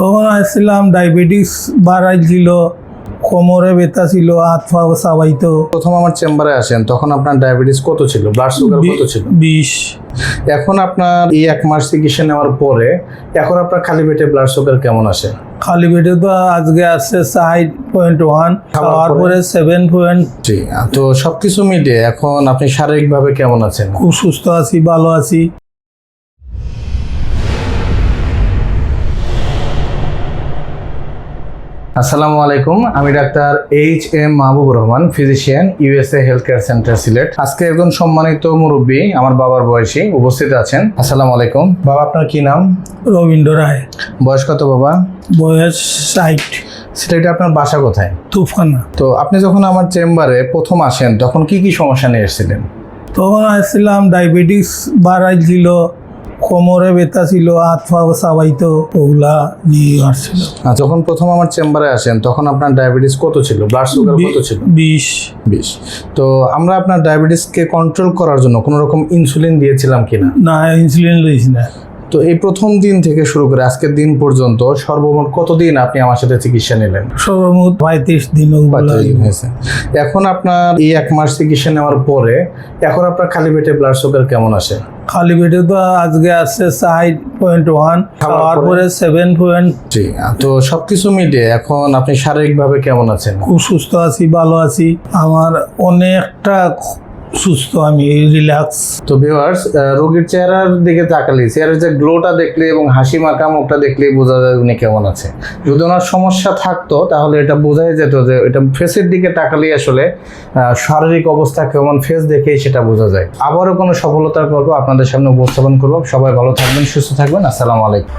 তখন আসছিলাম, ডায়াবেটিস বাড়াইছিল, কোমরে ব্যথা ছিল, হাত পা চাবাইতো। প্রথম আমার চেম্বারে আসেন তখন আপনার ডায়াবেটিস কত ছিল, ব্লাড সুগার কত ছিল? 20। এখন আপনার এই 1 মাস চিকিৎসা নেওয়ার পরে এখন আপনার খালি পেটে ব্লাড সুগার কেমন আসে? খালি পেটে তো আজকে আসছে 5.1, খাওয়ার পরে 7 পয়েন্ট। জি, তো সবকিছু মিলিয়ে এখন আপনি শারীরিকভাবে কেমন আছেন? খুব সুস্থ আছি, ভালো আছি। আসসালামু আলাইকুম, আমি doctor HM Mahbubur Rahman, physician, USA health care centre Sylhet. আজকে একজন সম্মানিত মুরব্বী আমার বাবার বয়সী উপস্থিত আছেন। আসসালামু আলাইকুম বাবা, আপনার কি নাম? রবীন্দ্র রায়। বয়স কত বাবা? বয়স 60। সিলেটে আপনার বাসা কোথায়? তুফানা। তো আপনি যখন আমার চেম্বারে প্রথম আসেন তখন কি কি সমস্যা নিয়ে এসেছিলেন? তখন আসছিলাম, ডায়াবেটিস বাড়াইছিল, কোমরে ব্যথা ছিল, হাত পা চাবাইতো, ওগুলা নিয়ে আসছিল। যখন প্রথম আমার চেম্বারে আসেন তখন আপনার ডায়াবেটিস কত ছিল, ব্লাড সুগার কত ছিল? 20। তো আমরা আপনার ডায়াবেটিসকে কন্ট্রোল করার জন্য কোনো রকম ইনসুলিন দিয়েছিলাম কিনা? না, ইনসুলিন লইছি না। তো এই প্রথম দিন থেকে শুরু করে আজকের দিন পর্যন্ত সর্বমোট কতদিন আপনি আমার সাথে চিকিৎসা নিলেন? সর্বমোট 35 দিন। 35 দিন হয়েছে। এখন আপনার এই 1 মাস চিকিৎসা নেওয়ার পরে এখন আপনার খালি পেটে ব্লাড সুগার কেমন আসে? খালি পেটে তো আজকে আসছে 5.1, খাওয়ার পরে 7 পয়েন্ট। জি, তো সবকিছু মিলিয়ে এখন আপনি শারীরিকভাবে কেমন আছেন? খুব সুস্থ আছি, ভালো আছি। আমার অনেকটা সুস্থ, আমি রিল্যাক্স। তো ভিউয়ার্স, রোগীর চেহারার দিকে তাকালে চেহারার যে গ্লোটা দেখলে এবং হাসি মাখা মুখটা দেখলেই বোঝা যায় উনি কেমন আছে। যদি ওনার সমস্যা থাকতো তাহলে এটা বোঝাই যেত যে এটা ফেসের দিকে তাকালেই আসলে শারীরিক অবস্থা কেমন, ফেস দেখেই সেটা বোঝা যায়। আবারও কোনো সফলতার গল্প আপনাদের সামনে উপস্থাপন করবো। সবাই ভালো থাকবেন, সুস্থ থাকবেন। আসসালামু আলাইকুম।